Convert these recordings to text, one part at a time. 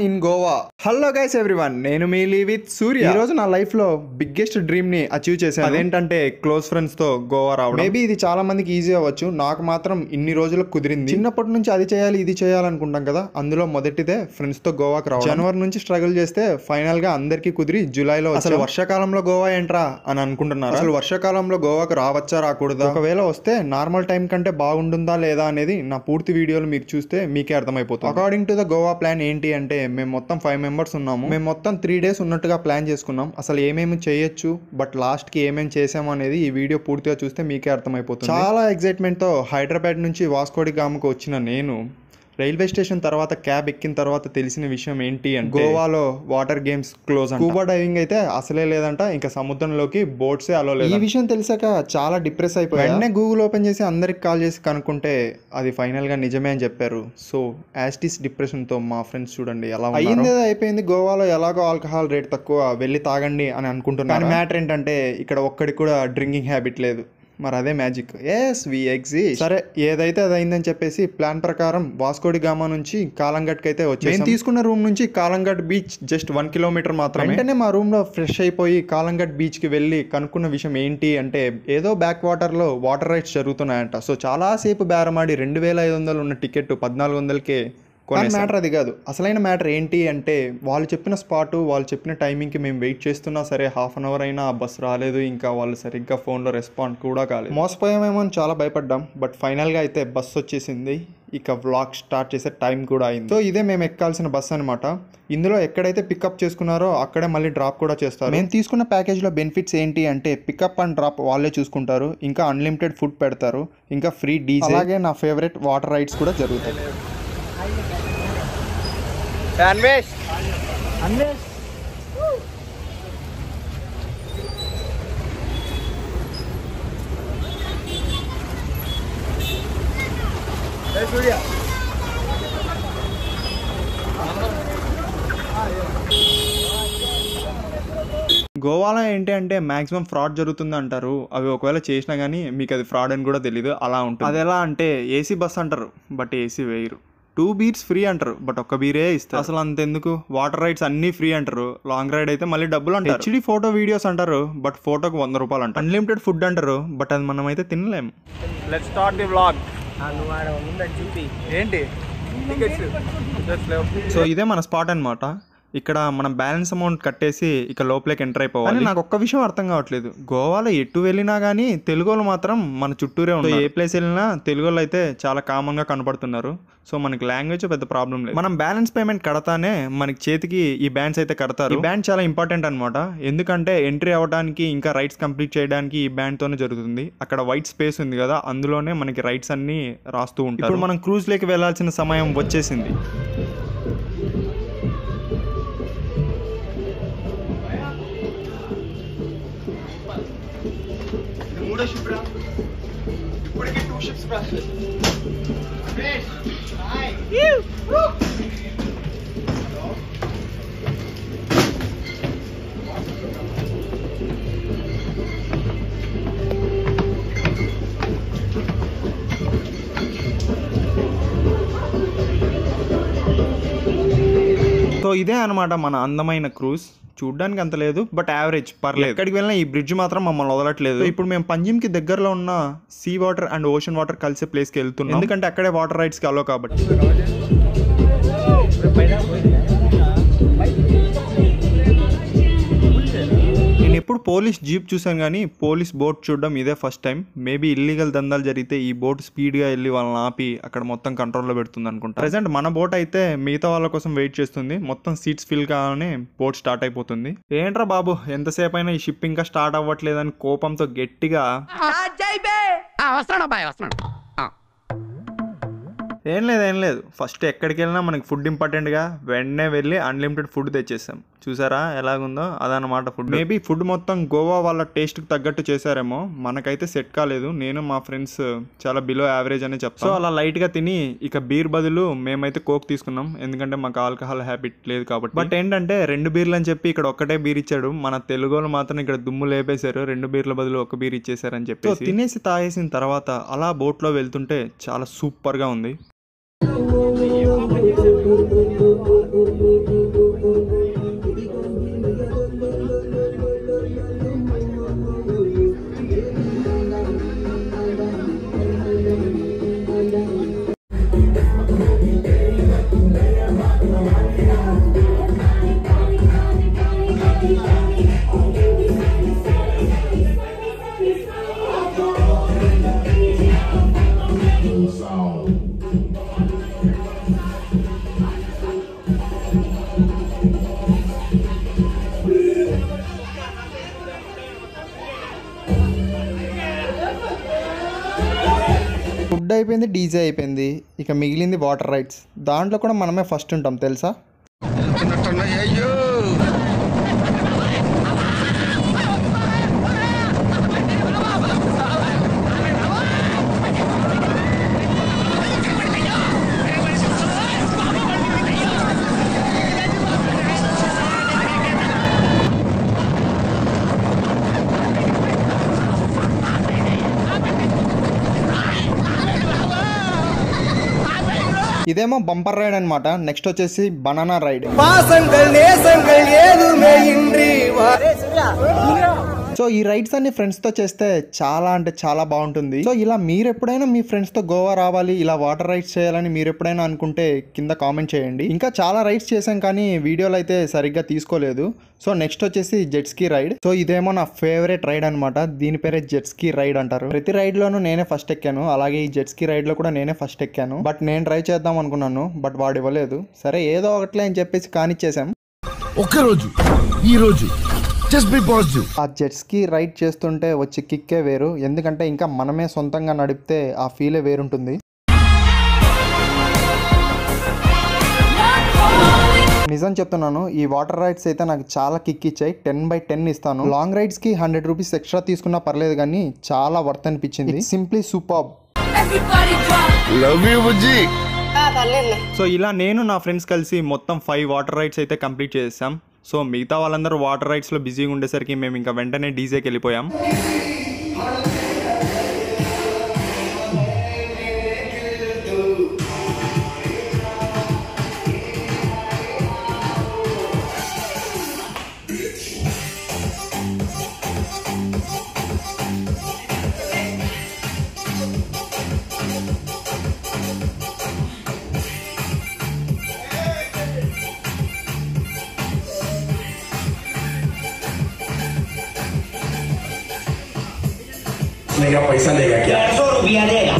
In Goa. Hello guys everyone, నేను me with సూర్య. ఈ రోజు నా లైఫ్ లో బిగ్గెస్ట్ డ్రీమ్ ని అచీవ్ చేశాను. అదేంటంటే క్లోజ్ ఫ్రెండ్స్ తో గోవా రావడం. మేబీ ఇది చాలా మందికి ఈజీ అవ్వచ్చు, నాకు మాత్రం ఇన్ని రోజులకు కుదిరింది. చిన్నప్పటి నుంచి అది చేయాలి ఇది చేయాలనుకుంటాం కదా, అందులో మొదటిదే ఫ్రెండ్స్ తో గోవాకి రావడం. జనవరి నుంచి స్ట్రగుల్ చేస్తే ఫైనల్ గా అందరికి కుదిరి జూలైలో. అసలు వర్షాకాలంలో గోవా ఏంట్రా అని అనుకుంటున్నారు. అసలు వర్షాకాలంలో గోవాకు రావచ్చా రాకూడదా, ఒకవేళ వస్తే నార్మల్ టైం కంటే బాగుంటుందా లేదా అనేది నా పూర్తి వీడియోలు మీకు చూస్తే మీకే అర్థమైపోతుంది. According to the Goa plan ఏంటి అంటే, మేము మొత్తం 5 మెంబర్స్ ఉన్నాము. మేము మొత్తం 3 డేస్ ఉన్నట్టుగా ప్లాన్ చేసుకున్నాం. అసలు ఏమేమి చేయొచ్చు, బట్ లాస్ట్ కి ఏమేమి చేసాము అనేది ఈ వీడియో పూర్తిగా చూస్తే మీకే అర్థమైపోతుంది. చాలా ఎక్సైట్మెంట్ తో హైదరాబాద్ నుంచి వాస్కోడి గామకు వచ్చిన నేను రైల్వే స్టేషన్ తర్వాత క్యాబ్ ఎక్కిన తర్వాత తెలిసిన విషయం ఏంటి అంటే, గోవాలో వాటర్ గేమ్స్ క్లోజ్ అంట. స్కూబా డైవింగ్ అయితే అసలే లేదంట, ఇంకా సముద్రంలోకి బోట్సే అలో లేదు. ఈ విషయం తెలిసాక చాలా డిప్రెస్ అయిపోయి వెంటనే గూగుల్ ఓపెన్ చేసి అందరికి కాల్ చేసి కనుక్కుంటే అది ఫైనల్ గా నిజమే అని చెప్పారు. సో యాస్టిస్ డిప్రెషన్ తో మా ఫ్రెండ్స్ చూడండి ఎలా అయ్యింది. అయిపోయింది. గోవాలో ఎలాగో ఆల్కహాల్ రేట్ తక్కువ, వెళ్ళి తాగండి అని అనుకుంటున్నాను. మ్యాటర్ ఏంటంటే ఇక్కడ ఒక్కడికి కూడా డ్రింకింగ్ హ్యాబిట్ లేదు. మరి అదే మ్యాజిక్. ఎస్ వి ఎగ్జిస్ట్. సరే, ఏదైతే అది అయిందని చెప్పేసి ప్లాన్ ప్రకారం వాస్కోడి గామా నుంచి కాలంగట్కి అయితే వచ్చి నేను తీసుకున్న రూమ్ నుంచి కాలంగట్ బీచ్ జస్ట్ 1 కిలోమీటర్ మాత్రమే. వెంటనే మా రూమ్ లో ఫ్రెష్ అయిపోయి కాలంగట్ బీచ్ కి వెళ్ళి కనుక్కున్న విషయం ఏంటి అంటే, ఏదో బ్యాక్ వాటర్ లో వాటర్ రైడ్స్ జరుగుతున్నాయంట. సో చాలా సేపు బేరమాడి 2500 ఉన్న టికెట్ 1400కే. మ్యాటర్ అది కాదు. అసలైన మ్యాటర్ ఏంటి అంటే, వాళ్ళు చెప్పిన స్పాటు వాళ్ళు చెప్పిన టైమింగ్కి మేము వెయిట్ చేస్తున్నా సరే ½ అవర్ అయినా బస్ రాలేదు. ఇంకా వాళ్ళు సరిగ్గా ఫోన్లో రెస్పాండ్ కూడా కాలేదు. మోసపోయామేమో అని చాలా భయపడ్డాం. బట్ ఫైనల్గా అయితే బస్ వచ్చేసింది. ఇక వ్లాగ్ స్టార్ట్ చేసే టైం కూడా అయింది. సో ఇదే మేము ఎక్కాల్సిన బస్ అనమాట. ఇందులో ఎక్కడైతే పికప్ చేసుకున్నారో అక్కడే మళ్ళీ డ్రాప్ కూడా చేస్తారు. మేము తీసుకున్న ప్యాకేజ్లో బెనిఫిట్స్ ఏంటి అంటే, పికప్ అండ్ డ్రాప్ వాళ్ళే చూసుకుంటారు, ఇంకా అన్లిమిటెడ్ ఫుడ్ పెడతారు, ఇంకా ఫ్రీ డీజే, అలాగే నా ఫేవరెట్ వాటర్ రైడ్స్ కూడా జరుగుతాయి. అన్వేష్ అన్వేష్ సూర్య గోవాలో ఏంటి అంటే మ్యాక్సిమం ఫ్రాడ్ జరుగుతుంది అంటారు. అవి ఒకవేళ చేసినా కానీ మీకు అది ఫ్రాడ్ అని కూడా తెలియదు, అలా ఉంటుంది. అది ఎలా అంటే, ఏసీ బస్ అంటారు బట్ ఏసీ వేయరు. 2 బీర్స్ ఫ్రీ అంటారు బట్ 1 బీరే ఇస్తారు. అసలు అంతెందుకు, వాటర్ రైడ్స్ అన్ని ఫ్రీ అంటారు, లాంగ్ రైడ్ అయితే మళ్ళీ డబ్బులు అంటారు. హెచ్డి ఫోటో వీడియోస్ అంటారు బట్ ఫోటోకి 100 రూపాయలు అంటారు. అన్లిమిటెడ్ ఫుడ్ అంటారు బట్ అది మనం అయితే తినలేము. Let's start the vlog. ఏంటి సో ఇదే మన స్పాట్ అనమాట. ఇక్కడ మనం బ్యాలెన్స్ అమౌంట్ కట్టేసి ఇక లోపలికి ఎంటర్ అయిపోవాలి. నాకు ఒక్క విషయం అర్థం కావట్లేదు, గోవాలో ఎటు వెళ్ళినా కానీ తెలుగు వాళ్ళు మాత్రం మన చుట్టూరే ఉన్నారు. ఏ ప్లేస్ వెళ్ళినా తెలుగు వాళ్ళు అయితే చాలా కామన్ గా కనపడుతున్నారు. సో మనకి లాంగ్వేజ్ పెద్ద ప్రాబ్లం లేదు. మనం బ్యాలెన్స్ పేమెంట్ కడతానే మనకి చేతికి ఈ బ్యాండ్స్ అయితే కడతారు. ఈ బ్యాండ్ చాలా ఇంపార్టెంట్ అనమాట, ఎందుకంటే ఎంట్రీ అవ్వడానికి ఇంకా రైడ్స్ కంప్లీట్ చేయడానికి ఈ బ్యాండ్ తోనే జరుగుతుంది. అక్కడ వైట్ స్పేస్ ఉంది కదా, అందులోనే మనకి రైడ్స్ అన్ని రాస్తూ ఉంటారు. ఇప్పుడు మనం క్రూజ్ లేకి వెళ్లాల్సిన సమయం వచ్చేసింది. ఇప్పటికే 2 షిప్స్ సో ఇదే అనమాట మన అందమైన క్రూజ్. చూడ్డానికి అంత లేదు బట్ యావరేజ్, పర్లేదు. ఎక్కడికి వెళ్ళినా ఈ బ్రిడ్జ్ మాత్రం మమ్మల్ని వదలట్లేదు. ఇప్పుడు మేము పంజిమ్కి దగ్గరలో ఉన్న sea water and ocean water కలిసే ప్లేస్కి వెళ్తున్నాం, ఎందుకంటే అక్కడే వాటర్ రైడ్స్కి అలో కాబట్టి. నేను ఎప్పుడు పోలీస్ జీప్ చూసాను కానీ పోలీస్ బోట్ చూడడం ఇదే ఫస్ట్ టైం. మేబీ ఇల్లీగల్ దందాలు జరిగితే ఈ బోట్ స్పీడ్గా వెళ్ళి వాళ్ళని ఆపి అక్కడ మొత్తం కంట్రోల్లో పెడుతుంది అనుకుంటా. ప్రెసెంట్ మన బోట్ అయితే మిగతా వాళ్ళ కోసం వెయిట్ చేస్తుంది. మొత్తం సీట్స్ ఫిల్ కాగానే బోట్ స్టార్ట్ అయిపోతుంది. ఏంట్రా బాబు ఎంతసేపు అయినా ఈ షిప్ ఇంకా స్టార్ట్ అవ్వట్లేదని కోపంతో గట్టిగా ఏం లేదు ఫస్ట్ ఎక్కడికి వెళ్ళినా మనకి ఫుడ్ ఇంపార్టెంట్గా, వెంటనే వెళ్ళి అన్లిమిటెడ్ ఫుడ్ తెచ్చేసాం. చూసారా ఎలాగుందో, అదనమాట ఫుడ్. మేబీ ఫుడ్ మొత్తం గోవా వాళ్ళ టేస్ట్కి తగ్గట్టు చేశారేమో, మనకైతే సెట్ కాలేదు. నేను మా ఫ్రెండ్స్ చాలా బిలో యావరేజ్ అనే చెప్తాను. సో అలా లైట్గా తిని ఇక బీర్ బదులు మేమైతే కోక్ తీసుకున్నాం, ఎందుకంటే మాకు ఆల్కహాల్ హ్యాబిట్ లేదు కాబట్టి. బట్ ఏంటంటే 2 బీర్లు అని చెప్పి ఇక్కడ ఒక్కటే బీర్ ఇచ్చాడు. మన తెలుగు వాళ్ళు మాత్రం ఇక్కడ దుమ్ము లేపేశారు, 2 బీర్ల బదులు 1 బీర్ ఇచ్చేసారని చెప్పి. సో తినేసి తాగేసిన తర్వాత అలా బోట్లో వెళ్తుంటే చాలా సూపర్గా ఉంది. ఫుడ్ అయిపోయింది, డీజే అయిపోయింది, ఇక మిగిలింది వాటర్ రైడ్స్. దాంట్లో కూడా మనమే ఫస్ట్ ఉంటాం తెలుసా. ఇదేమో బంపర్ రైడ్ అనమాట. నెక్స్ట్ వచ్చేసి బనానా రైడ్. సో ఈ రైడ్స్ అన్ని ఫ్రెండ్స్ తో చేస్తే చాలా అంటే చాలా బాగుంటుంది. సో ఇలా మీరు ఎప్పుడైనా మీ ఫ్రెండ్స్ తో గోవా రావాలి, ఇలా వాటర్ రైడ్స్ చేయాలని మీరు ఎప్పుడైనా అనుకుంటే కింద కామెంట్ చేయండి. ఇంకా చాలా రైడ్స్ చేసాం కానీ వీడియోలు అయితే సరిగ్గా తీసుకోలేదు. సో నెక్స్ట్ వచ్చేసి జెట్ స్కీ రైడ్. సో ఇదేమో నా ఫేవరెట్ రైడ్ అనమాట. దీని పేరే జెట్ స్కీ రైడ్ అంటారు. ప్రతి రైడ్ లోనూ నేనే ఫస్ట్ ఎక్కాను, అలాగే ఈ జెట్ స్కీ రైడ్ లో కూడా నేనే ఫస్ట్ ఎక్కాను. బట్ నేను ట్రై చేద్దాం అనుకున్నాను, బట్ వాడు ఇవ్వలేదు. సరే ఏదో ఒకట్లే అని చెప్పేసి కానిచ్చేసాం. ఒక్కరోజు ఈ రోజు జస్ట్ బి పాజిటివ్. ఆ జెట్ స్కీ రైడ్ చేస్తుంటే వచ్చి కిక్కే వేరు, ఎందుకంటే ఇంకా మనమే సొంతంగా నడిపితే ఆ ఫీలే వేరుంటుంది. నిజం చెప్తున్నాను, ఈ వాటర్ రైడ్స్ అయితే నాకు చాలా కిక్ ఇచ్చాయి. 10/10 ఇస్తాను. లాంగ్ రైడ్స్ కి 100 రూపీస్ ఎక్స్ట్రా తీసుకున్నా పర్లేదు కానీ చాలా వర్త్ అనిపించింది. Simply superb. Love you Bujji. So ఇలా నేను నా ఫ్రెండ్స్ కలిసి మొత్తం 5 వాటర్ రైడ్స్ అయితే కంప్లీట్ చేసాం. సో మిగతా వాళ్ళందరూ వాటర్ రైడ్స్లో బిజీగా ఉండేసరికి మేము ఇంకా వెంటనే డీజేకి వెళ్ళిపోయాం. Mega पैसा लेगा क्या? 150 रुपया देगा.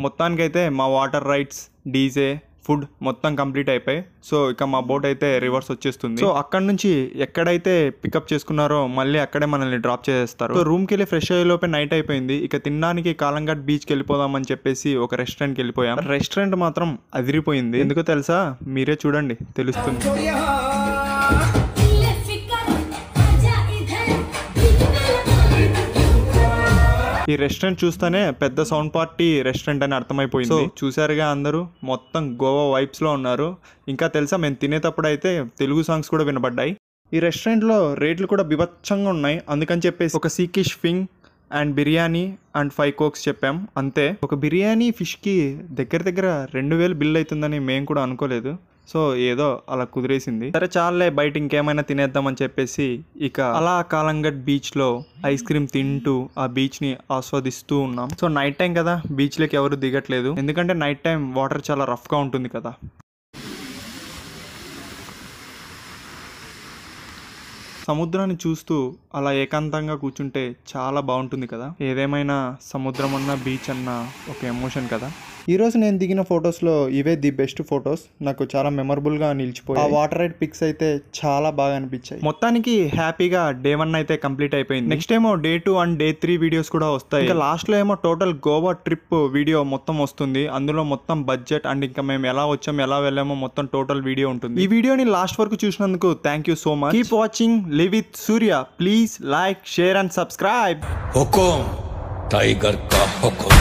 మొత్తానికైతే మా వాటర్ రైడ్స్, డీజే, ఫుడ్ మొత్తం కంప్లీట్ అయిపోయి. సో ఇక మా బోట్ అయితే రివర్స్ వచ్చేస్తుంది. సో అక్కడ నుంచి ఎక్కడైతే పికప్ చేసుకున్నారో మళ్ళీ అక్కడే మనల్ని డ్రాప్ చేసేస్తారు. సో రూమ్కి వెళ్ళి ఫ్రెష్ అయ్యే లోపే నైట్ అయిపోయింది. ఇక తినడానికి కాలంఘాట్ బీచ్కి వెళ్ళిపోదామని చెప్పేసి ఒక రెస్టారెంట్కి వెళ్ళిపోయాం. రెస్టారెంట్ మాత్రం అదిరిపోయింది. ఎందుకో తెలుసా? మీరే చూడండి తెలుస్తుంది. ఈ రెస్టారెంట్ చూస్తేనే పెద్ద సౌండ్ పార్టీ రెస్టారెంట్ అని అర్థమైపోయింది. సో చూసారుగా అందరూ మొత్తం గోవా వైబ్స్ లో ఉన్నారు. ఇంకా తెలుసా, మేము తినేటప్పుడు అయితే తెలుగు సాంగ్స్ కూడా వినబడ్డాయి. ఈ రెస్టారెంట్లో రేట్లు కూడా బిభత్సంగా ఉన్నాయి. అందుకని చెప్పేసి ఒక సీకిష్ ఫింగ్ అండ్ బిర్యానీ అండ్ 5 కోక్స్ చెప్పాం అంతే. ఒక బిర్యానీ ఫిష్కి దగ్గర దగ్గర 2000 బిల్ అవుతుందని మేము కూడా అనుకోలేదు. సో ఏదో అలా కుదిరేసింది. సరే చాలే, బయట ఇంకేమైనా తినేద్దామని చెప్పేసి ఇక అలా కాలంఘాట్ బీచ్ లో ఐస్ క్రీమ్ తింటూ ఆ బీచ్ ని ఆస్వాదిస్తూ ఉన్నాం. సో నైట్ టైం కదా, బీచ్ లోకి ఎవరు దిగట్లేదు, ఎందుకంటే నైట్ టైం వాటర్ చాలా రఫ్ గా ఉంటుంది కదా. సముద్రాన్ని చూస్తూ అలా ఏకాంతంగా కూర్చుంటే చాలా బాగుంటుంది కదా. ఏదేమైనా సముద్రం అన్నా బీచ్ అన్నా ఒక ఎమోషన్ కదా. ఈరోజు నేను దిగిన ఫొటోస్లో ఇవే ది బెస్ట్ ఫొటోస్. నాకు చాలా మెమరబుల్గా నిలిచిపోయి ఆ వాటర్ రైడ్ పిక్స్ అయితే చాలా బాగా అనిపించాయి. మొత్తానికి హ్యాపీగా డే 1 అయితే కంప్లీట్ అయిపోయింది. నెక్స్ట్ ఏమో డే 2 అండ్ డే 3 వీడియోస్ కూడా వస్తాయి. ఇంకా లాస్ట్లో ఏమో టోటల్ గోవా ట్రిప్ వీడియో మొత్తం వస్తుంది. అందులో మొత్తం బడ్జెట్ అండ్ ఇంకా మేము ఎలా వచ్చాము ఎలా వెళ్ళామో మొత్తం టోటల్ వీడియో ఉంటుంది. ఈ వీడియోని లాస్ట్ వరకు చూసినందుకు thank you so much. Keep watching live with Surya. Please like share and subscribe. Hukum tiger का हुकुम.